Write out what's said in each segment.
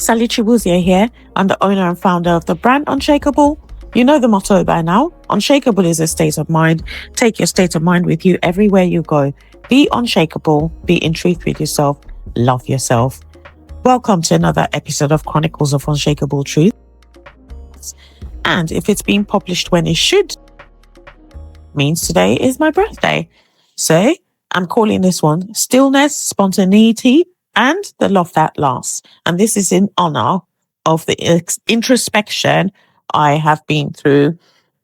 Sally Chibuzie here. I'm the owner and founder of the brand Unshakable. You know the motto by now. Unshakable is a state of mind. Take your state of mind with you everywhere you go. Be unshakable. Be in truth with yourself. Love yourself. Welcome to another episode of Chronicles of Unshakable Truth. And if it's being published when it should, means today is my birthday. So I'm calling this one Stillness, Spontaneity, and the Love That Lasts. And this is in honor of the introspection I have been through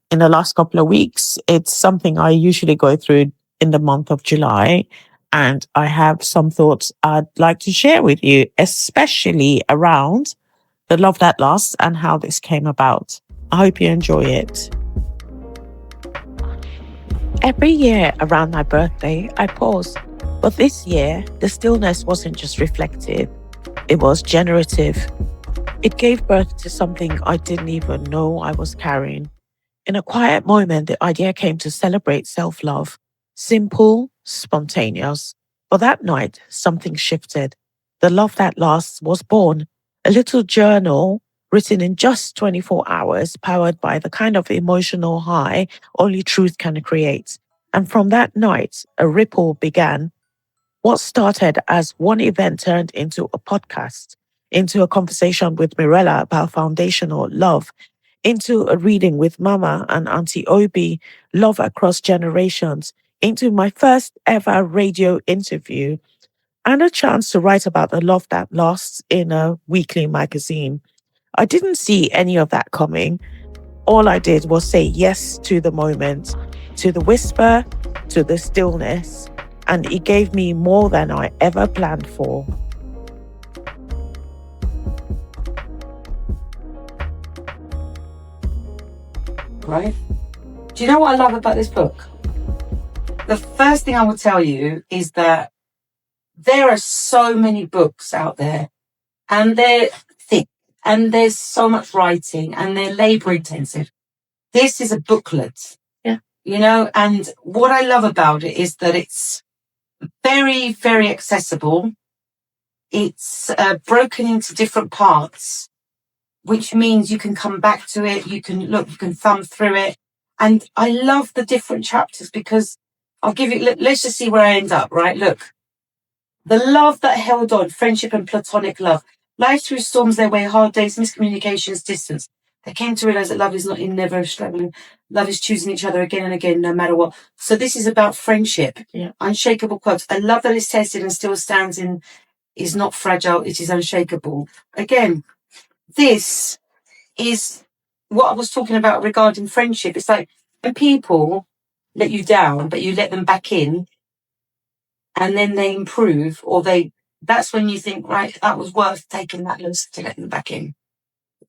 in the last couple of weeks. It's something I usually go through in the month of July. And I have some thoughts I'd like to share with you, especially around the love that lasts and how this came about. I hope you enjoy it. Every year around my birthday, I pause. But this year, the stillness wasn't just reflective, it was generative. It gave birth to something I didn't even know I was carrying. In a quiet moment, the idea came to celebrate self-love. Simple, spontaneous. But that night, something shifted. The love that lasts was born. A little journal written in just 24 hours, powered by the kind of emotional high only truth can create. And from that night, a ripple began. What started as one event turned into a podcast, into a conversation with Mirella about foundational love, into a reading with Mama and Auntie Obi, love across generations, into my first ever radio interview, and a chance to write about the love that lasts in a weekly magazine. I didn't see any of that coming. All I did was say yes to the moment, to the whisper, to the stillness, and it gave me more than I ever planned for. Right? Do you know what I love about this book? The first thing I will tell you is that there are so many books out there, and they're thick, and there's so much writing, and they're labor intensive. This is a booklet. Yeah. You know, and what I love about it is that it's very, very accessible. It's broken into different parts, which means you can come back to it. You can look, you can thumb through it. And I love the different chapters because I'll give you, let's just see where I end up, right? Look, the love that held on, friendship and platonic love. Life through storms, their way, hard days, miscommunications, distance. They came to realize that love is not in never struggling. Love is choosing each other again and again, no matter what. So this is about friendship. Yeah. Unshakable quotes. I love that it's tested and still stands in, is not fragile, it is unshakable. Again, this is what I was talking about regarding friendship. It's like when people let you down, but you let them back in, and then they improve, or that's when you think, right, that was worth taking that risk to let them back in.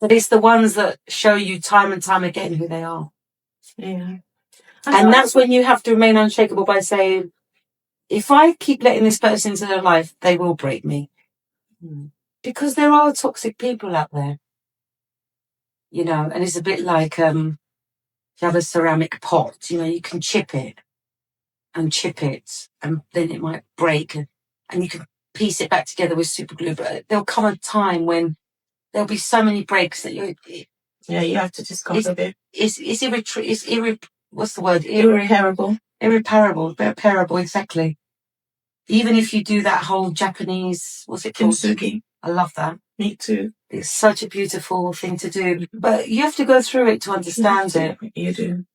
But it's the ones that show you time and time again who they are. Yeah. And that's when you have to remain unshakable by saying, if I keep letting this person into their life, they will break me. Because there are toxic people out there. You know, and it's a bit like you have a ceramic pot, you know, you can chip it, and then it might break, and you can piece it back together with super glue. But there'll come a time when there'll be so many breaks that you have to discard of it. What's the word? Irreparable. Irreparable, exactly. Even if you do that whole Japanese, what's it called? Kintsugi. I love that. Me too. It's such a beautiful thing to do. But you have to go through it to understand it. You do.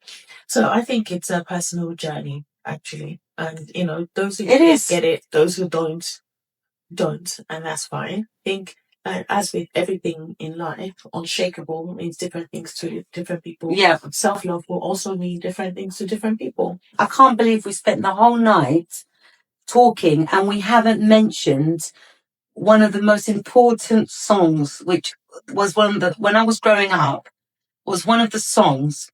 So I think it's a personal journey, actually. And, you know, those who get it, those who don't. And that's fine. I think, as with everything in life, unshakable means different things to different people. Yeah. Self-love will also mean different things to different people. I can't believe we spent the whole night talking and we haven't mentioned one of the most important songs, which was when I was growing up, was one of the songs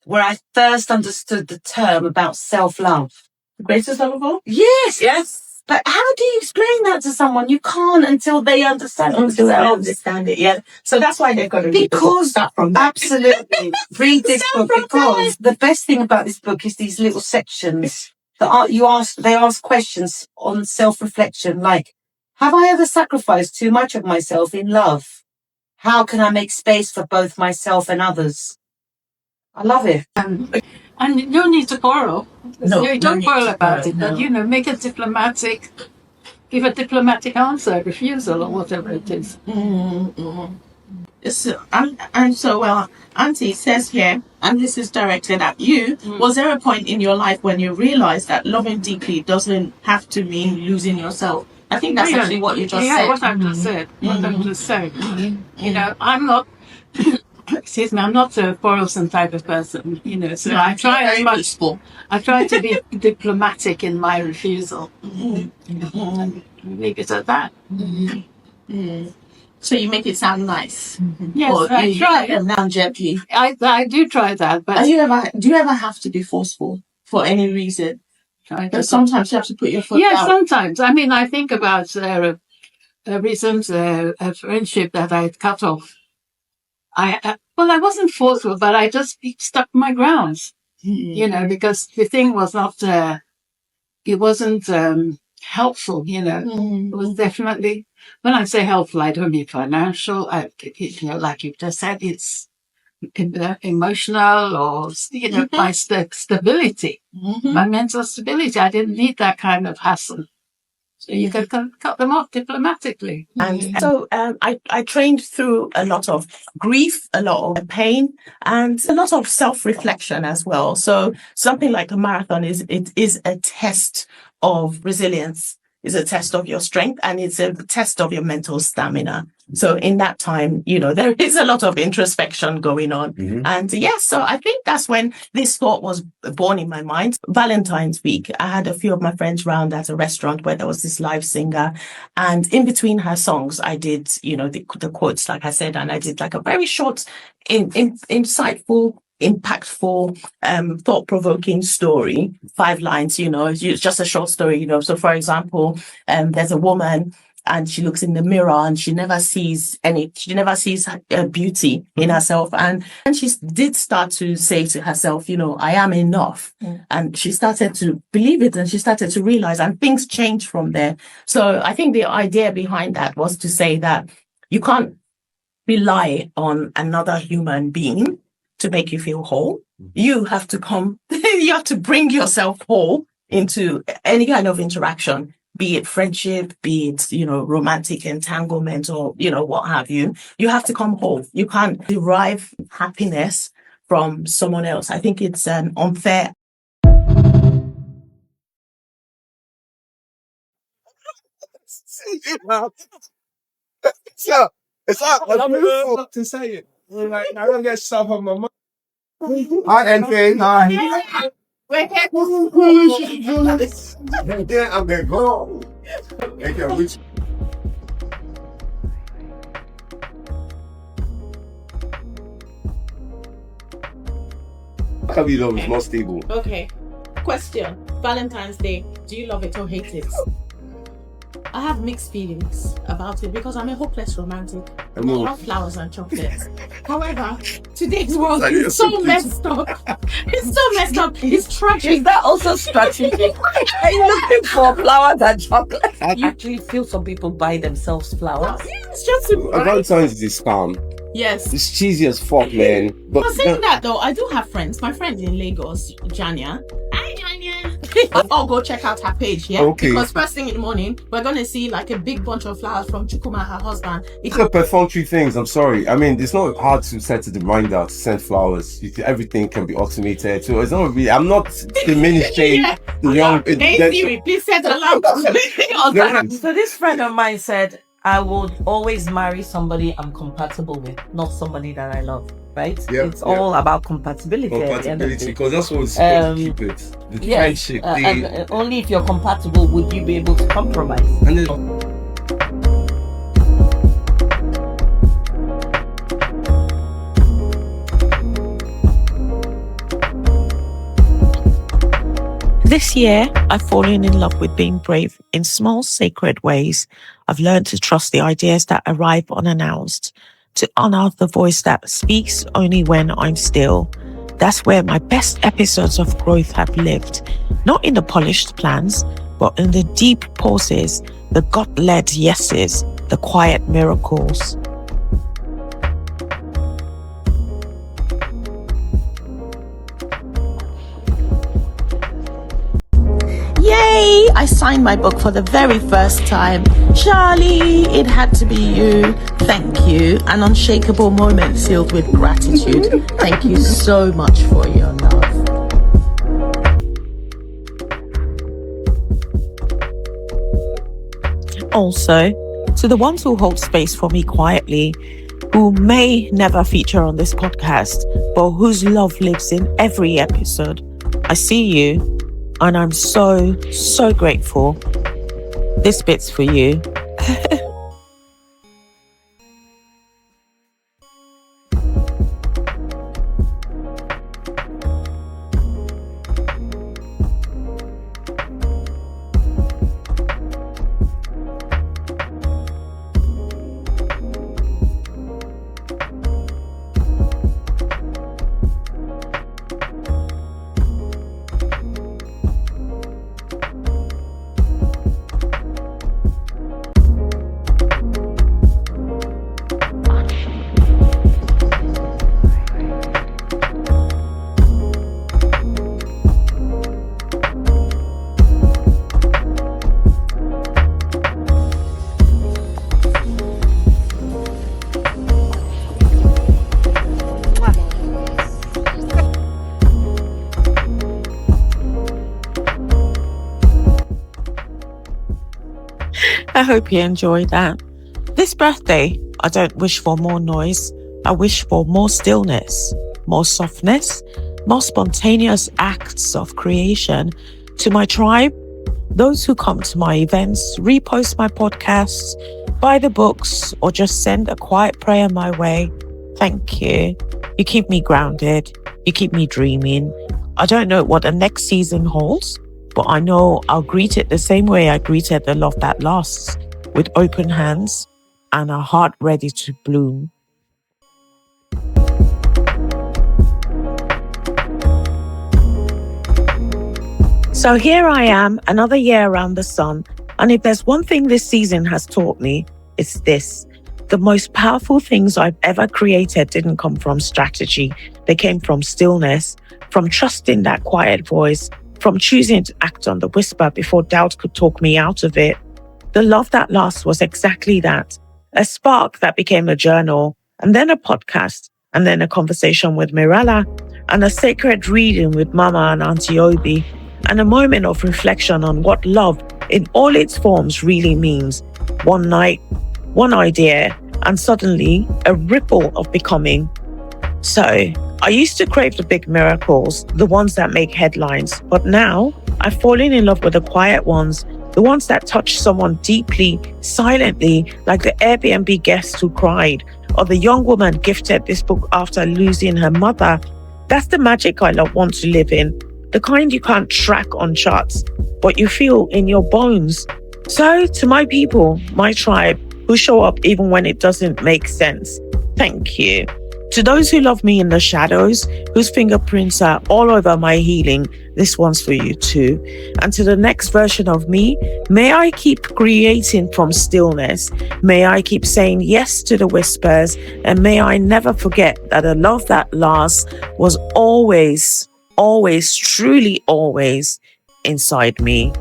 where I first understood the term about self-love. The greatest love of all? Yes. But how do you explain that to someone? You can't until they understand it, yeah. So that's why they've got to read the book. Start from that. Absolutely. Read this book because the best thing about this book is these little sections that they ask questions on self-reflection, like, have I ever sacrificed too much of myself in love? How can I make space for both myself and others? I love it. And no need to quarrel. No, You don't need quarrel to about quarrel, it, no. but make it diplomatic. Give a diplomatic answer, refusal, or whatever it is. Auntie says here, and this is directed at you, was there a point in your life when you realized that loving deeply doesn't have to mean losing yourself? I think that's actually what you just said. What I've just said. What I've just said. I'm not, excuse me, I'm not a quarrelsome type of person, so I try as much. I try to be diplomatic in my refusal. And leave it at that. So you make it sound nice. Yes, Or I you try. make it sound gently. I do try that, but Do you ever have to be forceful for any reason? Because sometimes you have to put your foot down. Yes, sometimes. I mean, I think about a recent friendship that I cut off. I wasn't forceful, but I just stuck my grounds, because the thing was not, it wasn't helpful, It was definitely, when I say helpful, I don't mean financial. Like you just said, it's emotional or, my stability, my mental stability. I didn't need that kind of hassle. So you can cut them off diplomatically. And so I trained through a lot of grief, a lot of pain, and a lot of self-reflection as well. So something like a marathon is a test of resilience, is a test of your strength, and it's a test of your mental stamina. So in that time, there is a lot of introspection going on. And so I think that's when this thought was born in my mind. Valentine's week, I had a few of my friends round at a restaurant where there was this live singer. And in between her songs, I did, the quotes, like I said, and I did like a very short, insightful, impactful, thought-provoking story, 5 lines, it's just a short story, So for example, there's a woman and she looks in the mirror and she never sees beauty in herself. And she did start to say to herself, I am enough. And she started to believe it and she started to realize, and things changed from there. So I think the idea behind that was to say that you can't rely on another human being to make you feel whole. You have to you have to bring yourself whole into any kind of interaction, be it friendship, be it, romantic entanglement or, what have you. You have to come whole. You can't derive happiness from someone else. I think it's an unfair. It's up. I'm moved to say it. Like, I don't get stuff on my mind. Hi, Enfield. Hi. I'm gonna go. Thank you. How come you love is more stable? Okay. Question. Valentine's Day. Do you love it or hate it? I have mixed feelings about it because I'm a hopeless romantic. I love flowers and chocolates. However, today's world is so messed up. It's so messed up. It's tragic. Is that also strategic? Are you looking for flowers and chocolates? I actually feel some people buy themselves flowers. It's just Valentine's is spam. Yes. It's cheesy as fuck, man. But saying that though, I do have friends. My friend in Lagos, Janya. Hi, Janya. I'll go check out her page, yeah? Okay. Because first thing in the morning, we're going to see like a big bunch of flowers from Chukuma, her husband. It's a perfunctory things, I'm sorry. I mean, it's not hard to set a reminder to send flowers. Everything can be automated. So it's not really, I'm not diminishing the young... Hey Siri, please set alarm. So this friend of mine said, I would always marry somebody I'm compatible with, not somebody that I love, right? Yeah, it's all about compatibility. Compatibility, because that's what it's supposed to keep it. The friendship. And only if you're compatible would you be able to compromise. And then, This year, I've fallen in love with being brave in small, sacred ways. I've learned to trust the ideas that arrive unannounced, to honor the voice that speaks only when I'm still. That's where my best episodes of growth have lived. Not in the polished plans, but in the deep pauses, the gut-led yeses, the quiet miracles. I signed my book for the very first time. Charlie, it had to be you. Thank you. An unshakable moment filled with gratitude. Thank you so much for your love. Also, to the ones who hold space for me quietly, who may never feature on this podcast, but whose love lives in every episode, I see you, and I'm so, so grateful. This bit's for you. I hope you enjoyed that. This birthday, I don't wish for more noise. I wish for more stillness, more softness, more spontaneous acts of creation. To my tribe, those who come to my events, repost my podcasts, buy the books, or just send a quiet prayer my way, thank you. You keep me grounded. You keep me dreaming. I don't know what the next season holds, but I know I'll greet it the same way I greeted the love that lasts, with open hands and a heart ready to bloom. So here I am, another year around the sun. And if there's one thing this season has taught me, it's this. The most powerful things I've ever created didn't come from strategy. They came from stillness, from trusting that quiet voice, from choosing to act on the whisper before doubt could talk me out of it. The love that lasts was exactly that. A spark that became a journal, and then a podcast, and then a conversation with Mirella, and a sacred reading with Mama and Auntie Obi, and a moment of reflection on what love in all its forms really means. One night, one idea, and suddenly a ripple of becoming. So, I used to crave the big miracles, the ones that make headlines, but now I've fallen in love with the quiet ones, the ones that touch someone deeply, silently, like the Airbnb guest who cried, or the young woman gifted this book after losing her mother. That's the magic I want to live in, the kind you can't track on charts, but you feel in your bones. So, to my people, my tribe, who show up even when it doesn't make sense, thank you. To those who love me in the shadows, whose fingerprints are all over my healing, this one's for you too. And to the next version of me, may I keep creating from stillness. May I keep saying yes to the whispers. And may I never forget that the love that lasts was always, truly always inside me.